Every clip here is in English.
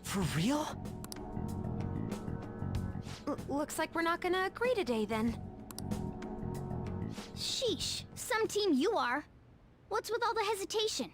For real? Looks like we're not gonna agree today, then. Sheesh, some team you are. What's with all the hesitation?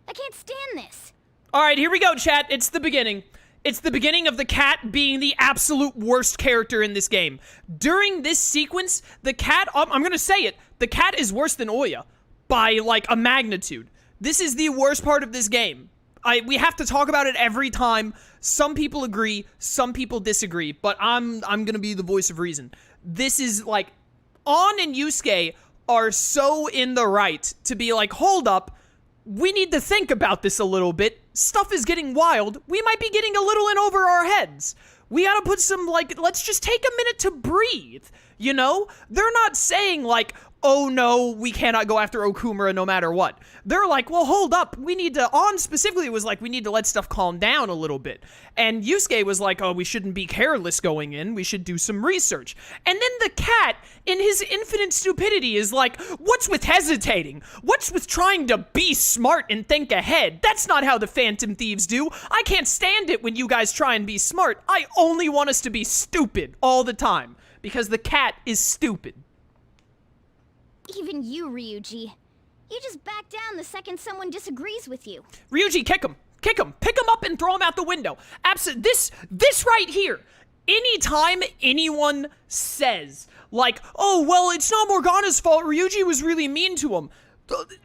I can't stand this. Alright, here we go, chat. It's the beginning. It's the beginning of the cat being the absolute worst character in this game. During this sequence, the cat, I'm gonna say it, the cat is worse than Oya by, like, a magnitude. This is the worst part of this game. We have to talk about it every time. Some people agree, some people disagree, but I'm gonna be the voice of reason. This is, like, An and Yusuke are so in the right to be like, hold up, we need to think about this a little bit. Stuff is getting wild. We might be getting a little in over our heads. We gotta put some, like, let's just take a minute to breathe, you know? They're not saying, like, oh no, we cannot go after Okumura no matter what. They're like, well, hold up, we need to, An specifically was like, we need to let stuff calm down a little bit. And Yusuke was like, oh, we shouldn't be careless going in, we should do some research. And then the cat, in his infinite stupidity, is like, what's with hesitating? What's with trying to be smart and think ahead? That's not how the Phantom Thieves do. I can't stand it when you guys try and be smart. I only want us to be stupid all the time, because the cat is stupid. Even you, Ryuji. You just back down the second someone disagrees with you. Ryuji, kick him. Kick him. Pick him up and throw him out the window. This right here. Anytime anyone says, like, oh, well, it's not Morgana's fault, Ryuji was really mean to him.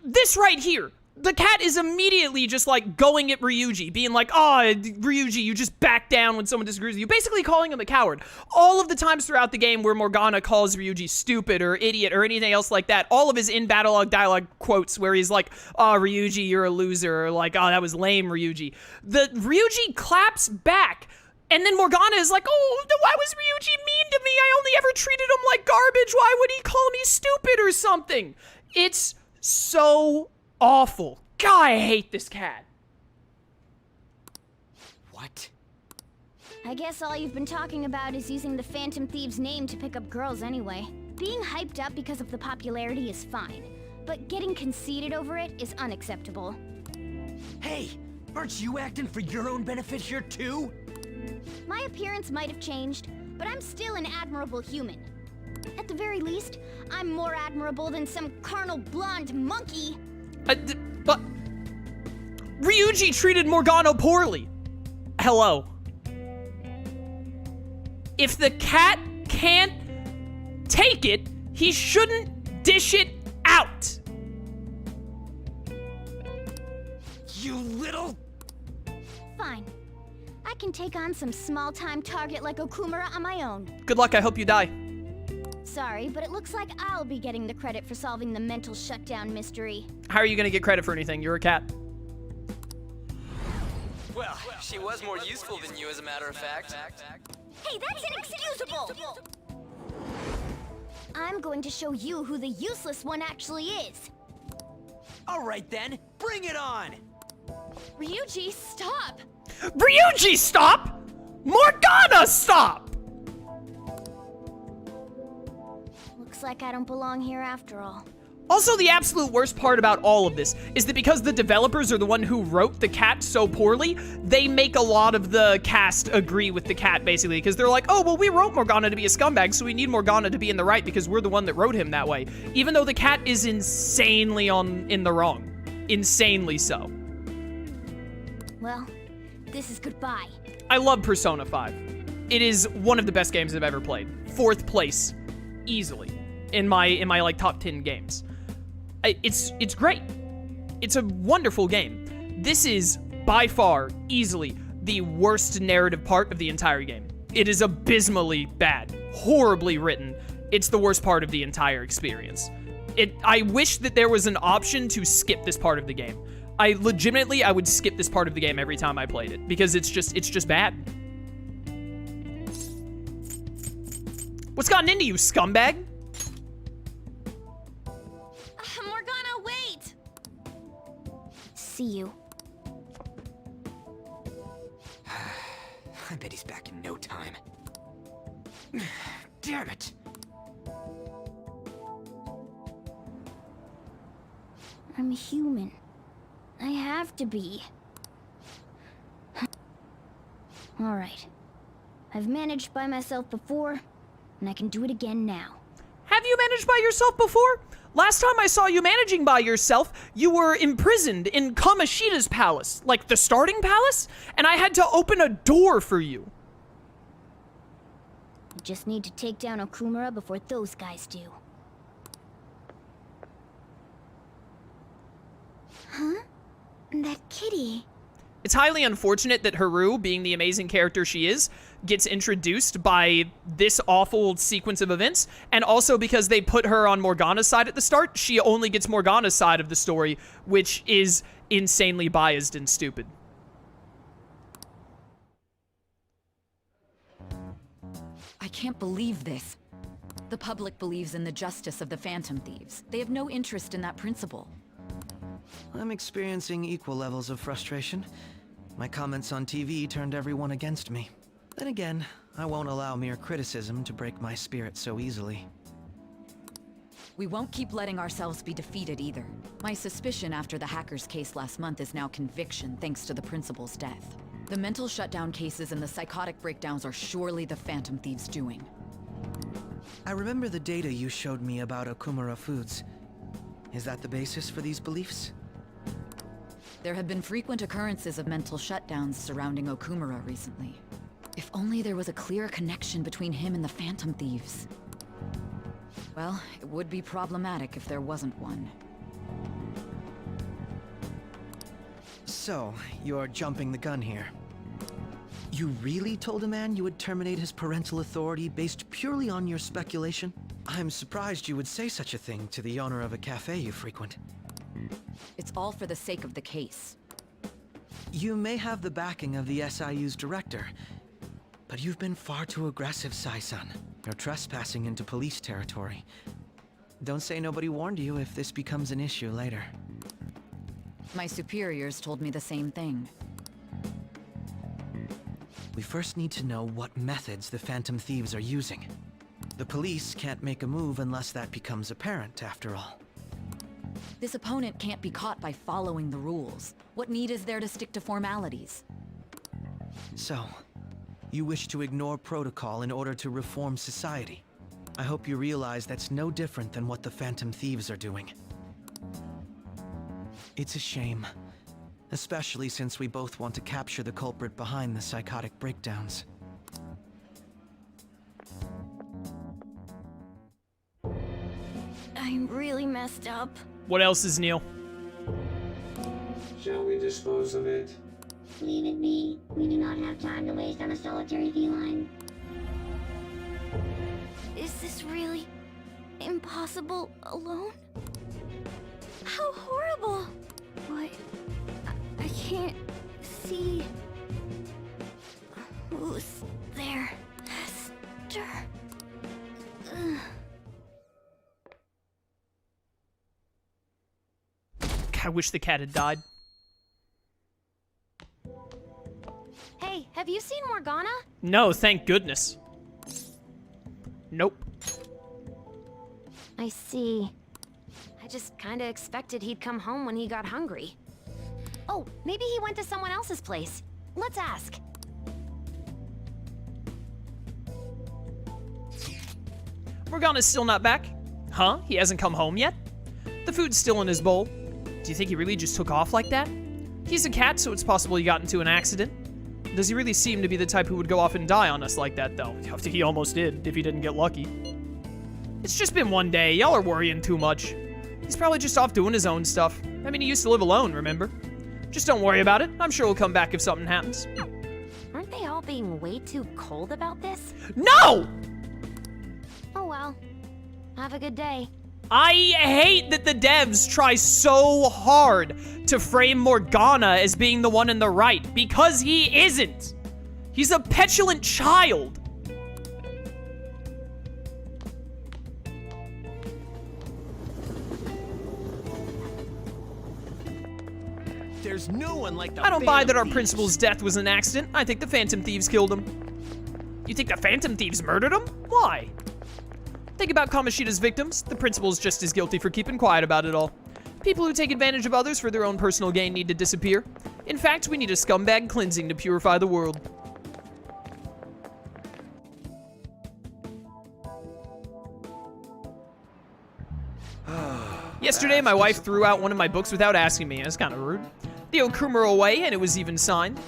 This right here. The cat is immediately just, like, going at Ryuji, being like, oh, Ryuji, you just back down when someone disagrees with you, basically calling him a coward. All of the times throughout the game where Morgana calls Ryuji stupid or idiot or anything else like that, all of his in-battle dialogue quotes where he's like, oh, Ryuji, you're a loser, or like, oh, that was lame, Ryuji. The Ryuji claps back. And then Morgana is like, oh, why was Ryuji mean to me? I only ever treated him like garbage. Why would he call me stupid or something? It's so awful. God, I hate this cat. What? I guess all you've been talking about is using the Phantom Thieves' name to pick up girls anyway. Being hyped up because of the popularity is fine, but getting conceited over it is unacceptable. Hey, aren't you acting for your own benefit here too? My appearance might have changed, but I'm still an admirable human. At the very least, I'm more admirable than some carnal blonde monkey. But Ryuji treated Morgana poorly. Hello. If the cat can't take it, he shouldn't dish it out. You little... Fine. I can take on some small-time target like Okumura on my own. Good luck, I hope you die. Sorry, but it looks like I'll be getting the credit for solving the mental shutdown mystery. How are you gonna get credit for anything? You're a cat. Well, she was more useful than you, as a matter of fact. Hey, that's inexcusable! I'm going to show you who the useless one actually is. All right then, bring it on! Ryuji, stop! Ryuji, stop! Morgana, stop! Looks like I don't belong here after all. Also, the absolute worst part about all of this is that because the developers are the one who wrote the cat so poorly, they make a lot of the cast agree with the cat, basically, because they're like, oh, well, we wrote Morgana to be a scumbag, so we need Morgana to be in the right because we're the one that wrote him that way. Even though the cat is insanely in the wrong. Insanely so. Well, this is goodbye. I love Persona 5. It is one of the best games I've ever played. 4th place, easily, in my like top 10 games. It's great. It's a wonderful game. This is by far easily the worst narrative part of the entire game. It is abysmally bad, horribly written. It's the worst part of the entire experience. I wish that there was an option to skip this part of the game. I would skip this part of the game every time I played it because it's just bad. What's gotten into you, scumbag? Morgana, wait! See you. I bet he's back in no time. Damn it! I'm human. I have to be. Alright. I've managed by myself before, and I can do it again now. Have you managed by yourself before? Last time I saw you managing by yourself, you were imprisoned in Kamoshida's palace, like the starting palace, and I had to open a door for you. I just need to take down Okumura before those guys do. Huh? That kitty. It's highly unfortunate that Haru, being the amazing character she is, gets introduced by this awful sequence of events, and also because they put her on Morgana's side at the start, she only gets Morgana's side of the story, which is insanely biased and stupid. I can't believe this. The public believes in the justice of the Phantom Thieves. They have no interest in that principle. I'm experiencing equal levels of frustration. My comments on TV turned everyone against me. Then again, I won't allow mere criticism to break my spirit so easily. We won't keep letting ourselves be defeated either. My suspicion after the hackers case last month is now conviction thanks to the principal's death. The mental shutdown cases and the psychotic breakdowns are surely the Phantom Thieves' doing. I remember the data you showed me about Okumura Foods. Is that the basis for these beliefs? There have been frequent occurrences of mental shutdowns surrounding Okumura recently. If only there was a clear connection between him and the Phantom Thieves. Well, it would be problematic if there wasn't one. So, you're jumping the gun here. You really told a man you would terminate his parental authority based purely on your speculation? I'm surprised you would say such a thing to the owner of a cafe you frequent. It's all for the sake of the case. You may have the backing of the SIU's director, but you've been far too aggressive, Sai-san. You're trespassing into police territory. Don't say nobody warned you if this becomes an issue later. My superiors told me the same thing. We first need to know what methods the Phantom Thieves are using. The police can't make a move unless that becomes apparent, after all. This opponent can't be caught by following the rules. What need is there to stick to formalities? So, you wish to ignore protocol in order to reform society. I hope you realize that's no different than what the Phantom Thieves are doing. It's a shame, especially since we both want to capture the culprit behind the psychotic breakdowns. I'm really messed up. What else is new? Shall we dispose of it? Leave it be. We do not have time to waste on a solitary feline. Is this really impossible alone? How horrible! What? I can't see. Who's there? Esther. Ugh. I wish the cat had died. Hey, have you seen Morgana? No, thank goodness. Nope. I see. I just kinda expected he'd come home when he got hungry. Oh, maybe he went to someone else's place. Let's ask. Morgana's still not back. Huh? He hasn't come home yet? The food's still in his bowl. Do you think he really just took off like that? He's a cat, so it's possible he got into an accident. Does he really seem to be the type who would go off and die on us like that, though? He almost did, if he didn't get lucky. It's just been one day. Y'all are worrying too much. He's probably just off doing his own stuff. I mean, he used to live alone, remember? Just don't worry about it. I'm sure he'll come back if something happens. Aren't they all being way too cold about this? No! Oh well. Have a good day. I hate that the devs try so hard to frame Morgana as being the one in the right, because he isn't. He's a petulant child. There's no one like the I don't buy that our Phantom Thieves. principal's death was an accident. I think the Phantom Thieves killed him. You think the Phantom Thieves murdered him? Why? Think about Kamoshida's victims. The principal's just as guilty for keeping quiet about it all. People who take advantage of others for their own personal gain need to disappear. In fact, we need a scumbag cleansing to purify the world. Yesterday, my wife threw out one of my books without asking me. That's kind of rude. The Okumura away, and it was even signed.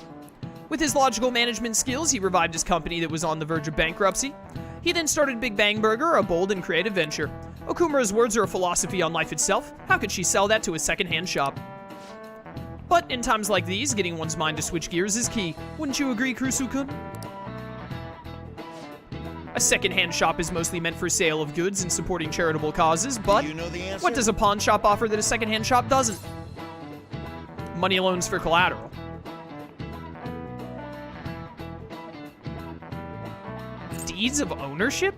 With his logical management skills, he revived his company that was on the verge of bankruptcy. He then started Big Bang Burger, a bold and creative venture. Okumura's words are a philosophy on life itself. How could she sell that to a second-hand shop? But in times like these, getting one's mind to switch gears is key. Wouldn't you agree, Kurusu-kun? A second-hand shop is mostly meant for sale of goods and supporting charitable causes, but what does a pawn shop offer that a second-hand shop doesn't? Money loans for collateral. Deeds of ownership?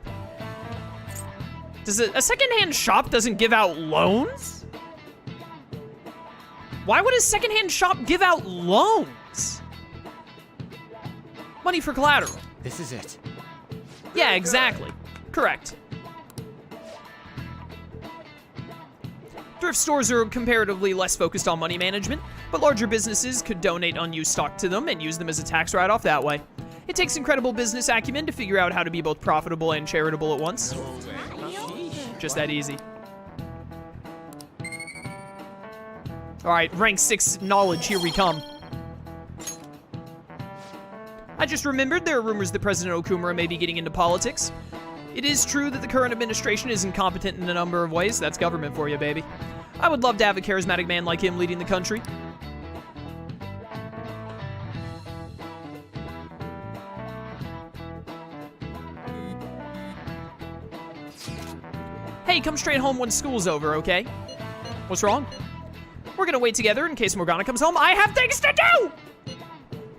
Does a second-hand shop doesn't give out loans? Why would a second-hand shop give out loans? Money for collateral. This is it. Yeah, exactly. Correct. Thrift stores are comparatively less focused on money management, but larger businesses could donate unused stock to them and use them as a tax write-off that way. It takes incredible business acumen to figure out how to be both profitable and charitable at once. Just that easy. Alright, rank 6 knowledge, here we come. I just remembered there are rumors that President Okumura may be getting into politics. It is true that the current administration is incompetent in a number of ways. That's government for you, baby. I would love to have a charismatic man like him leading the country. Hey, come straight home when school's over, okay? What's wrong? We're gonna wait together in case Morgana comes home. I have things to do!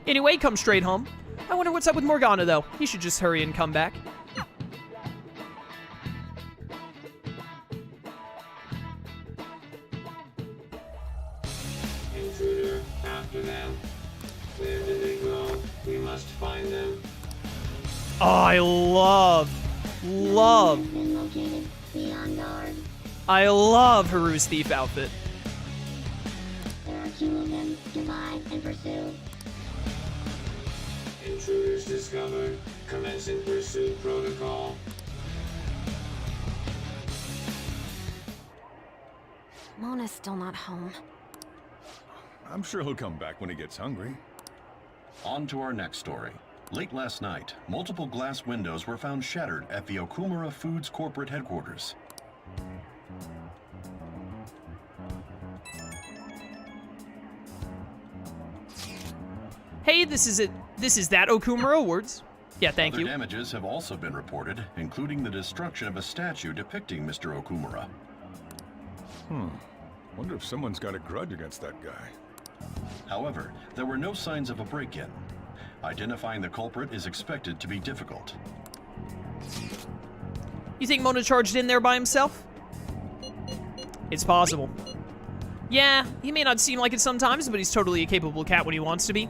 Anyway, come straight home. I wonder what's up with Morgana, though. He should just hurry and come back. Intruder, after them. Where did they go? We must find them. Oh, I love Been located. Be on guard. I love Haru's thief outfit. There are 2 of them. Divide and pursue. Intruders discovered. Commencing pursuit protocol. Mona's still not home. I'm sure he'll come back when he gets hungry. On to our next story. Late last night, multiple glass windows were found shattered at the Okumura Foods corporate headquarters. Hey, this is it. This is that Okumura Awards. Yeah, thank Other you. damages have also been reported, including the destruction of a statue depicting Mr. Okumura. Wonder if someone's got a grudge against that guy. However, there were no signs of a break-in. Identifying the culprit is expected to be difficult. You think Mona charged in there by himself? It's possible. Yeah, he may not seem like it sometimes, but he's totally a capable cat when he wants to be.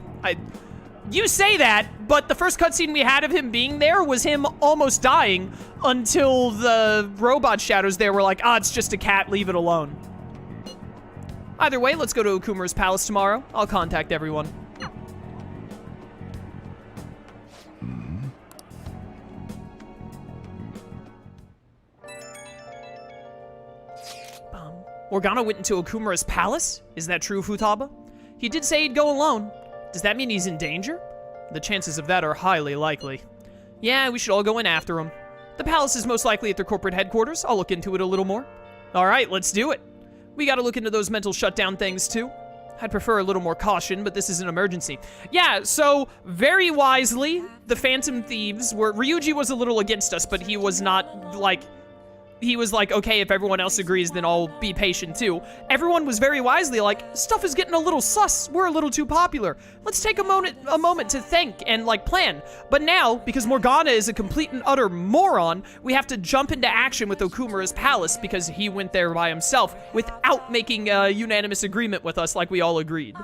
You say that, but the first cutscene we had of him being there was him almost dying until the robot shadows there were like, it's just a cat, leave it alone. Either way, let's go to Okumura's palace tomorrow. I'll contact everyone. Morgana went into Okumura's palace? Is that true, Futaba? He did say he'd go alone. Does that mean he's in danger? The chances of that are highly likely. Yeah, we should all go in after him. The palace is most likely at their corporate headquarters. I'll look into it a little more. Alright, let's do it. We gotta look into those mental shutdown things, too. I'd prefer a little more caution, but this is an emergency. Yeah, so, very wisely, the Phantom Thieves were... Ryuji was a little against us, but he was not, like... He was like, okay, if everyone else agrees, then I'll be patient too. Everyone was very wisely like, stuff is getting a little sus. We're a little too popular. Let's take a moment to think and like plan. But now, because Morgana is a complete and utter moron, we have to jump into action with Okumura's palace because he went there by himself without making a unanimous agreement with us like we all agreed.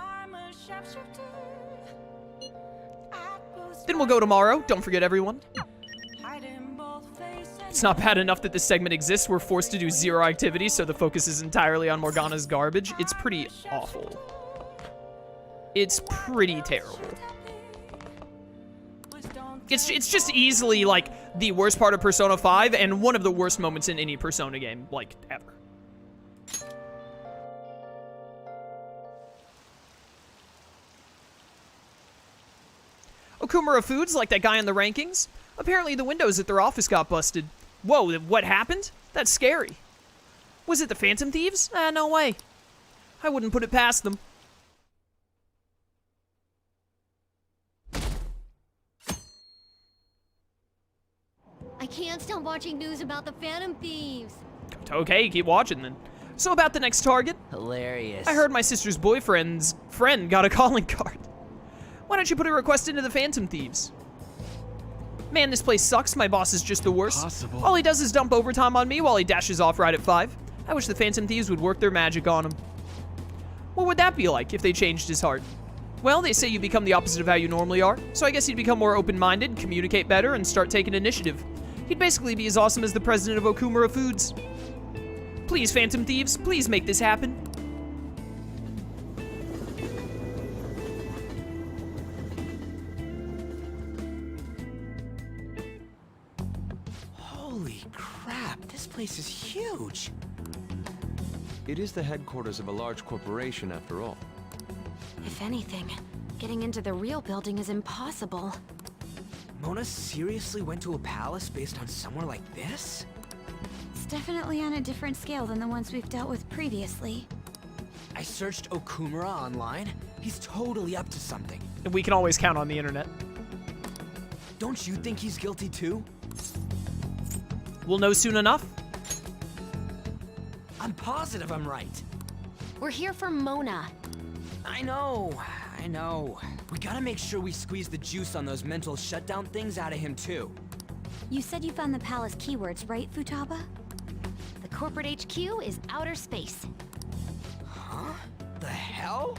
Then we'll go tomorrow. Don't forget, everyone. It's not bad enough that this segment exists. We're forced to do 0 activities, so the focus is entirely on Morgana's garbage. It's pretty awful. It's pretty terrible. It's just easily, like, the worst part of Persona 5 and one of the worst moments in any Persona game, like, ever. Okumura Foods, like that guy in the rankings. Apparently the windows at their office got busted. Whoa, what happened? That's scary. Was it the Phantom Thieves? No way. I wouldn't put it past them. I can't stop watching news about the Phantom Thieves. Okay, keep watching then. So about the next target? Hilarious. I heard my sister's boyfriend's friend got a calling card. Why don't you put a request into the Phantom Thieves? Man, this place sucks. My boss is just the worst. Possible. All he does is dump overtime on me while he dashes off right at 5. I wish the Phantom Thieves would work their magic on him. What would that be like if they changed his heart? Well, they say you become the opposite of how you normally are, so I guess he'd become more open-minded, communicate better, and start taking initiative. He'd basically be as awesome as the president of Okumura Foods. Please, Phantom Thieves, please make this happen. Holy crap, this place is huge. It is the headquarters of a large corporation, after all. If anything, getting into the real building is impossible. Mona seriously went to a palace based on somewhere like this? It's definitely on a different scale than the ones we've dealt with previously. I searched Okumura online. He's totally up to something. And we can always count on the internet. Don't you think he's guilty too? We'll know soon enough. I'm positive I'm right. We're here for Mona. I know. We gotta make sure we squeeze the juice on those mental shutdown things out of him too. You said you found the palace keywords, right, Futaba? The corporate HQ is outer space. Huh? The hell?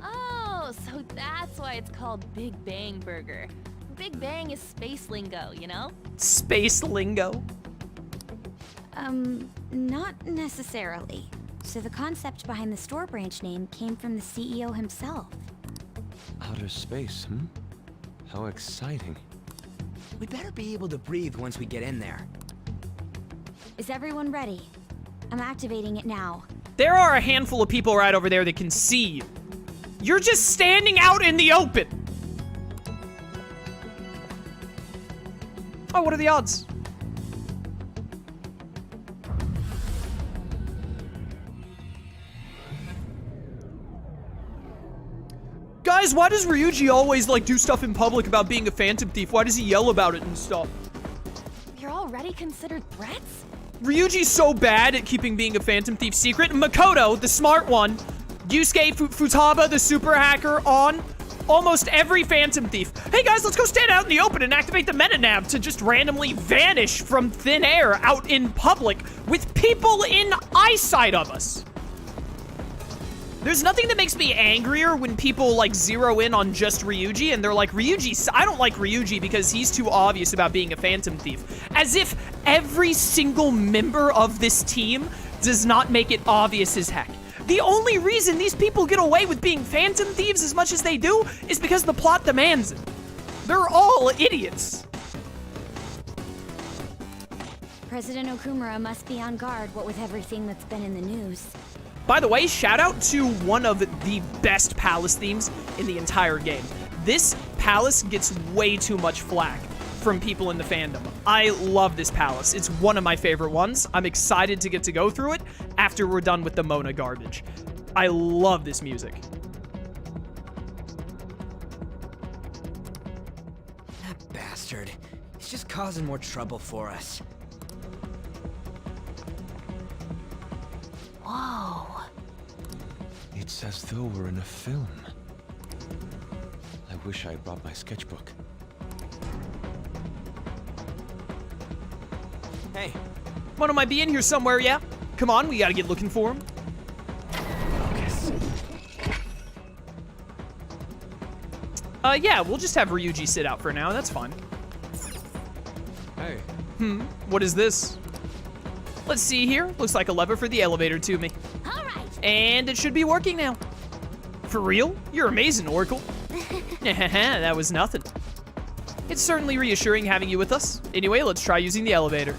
Oh, so that's why it's called Big Bang Burger. Big Bang is space lingo, you know? Space lingo? Not necessarily. So the concept behind the store branch name came from the CEO himself. Outer space, hmm? How exciting. We better be able to breathe once we get in there. Is everyone ready? I'm activating it now. There are a handful of people right over there that can see you. You're just standing out in the open. Oh, what are the odds? Guys, why does Ryuji always, like, do stuff in public about being a Phantom Thief? Why does he yell about it and stuff? You're already considered threats? Ryuji's so bad at keeping being a Phantom Thief secret. Makoto, the smart one. Yusuke Futaba, the super hacker, on almost every Phantom Thief. Hey guys, let's go stand out in the open and activate the meta-nav to just randomly vanish from thin air out in public with people in eyesight of us. There's nothing that makes me angrier when people, like, zero in on just Ryuji, and they're like, I don't like Ryuji because he's too obvious about being a Phantom Thief. As if every single member of this team does not make it obvious as heck. The only reason these people get away with being Phantom Thieves as much as they do is because the plot demands it. They're all idiots. President Okumura must be on guard, what with everything that's been in the news. By the way, shout out to one of the best palace themes in the entire game. This palace gets way too much flack from people in the fandom. I love this palace. It's one of my favorite ones. I'm excited to get to go through it after we're done with the Mona garbage. I love this music. That bastard. He's just causing more trouble for us. Whoa. It's as though we're in a film. I wish I had brought my sketchbook. Hey. Mona might be in here somewhere, yeah? Come on, we gotta get looking for him. Focus. Yeah, we'll just have Ryuji sit out for now. That's fine. Hey. What is this? Let's see here. Looks like a lever for the elevator to me. All right. And it should be working now. For real? You're amazing, Oracle. That was nothing. It's certainly reassuring having you with us. Anyway, let's try using the elevator.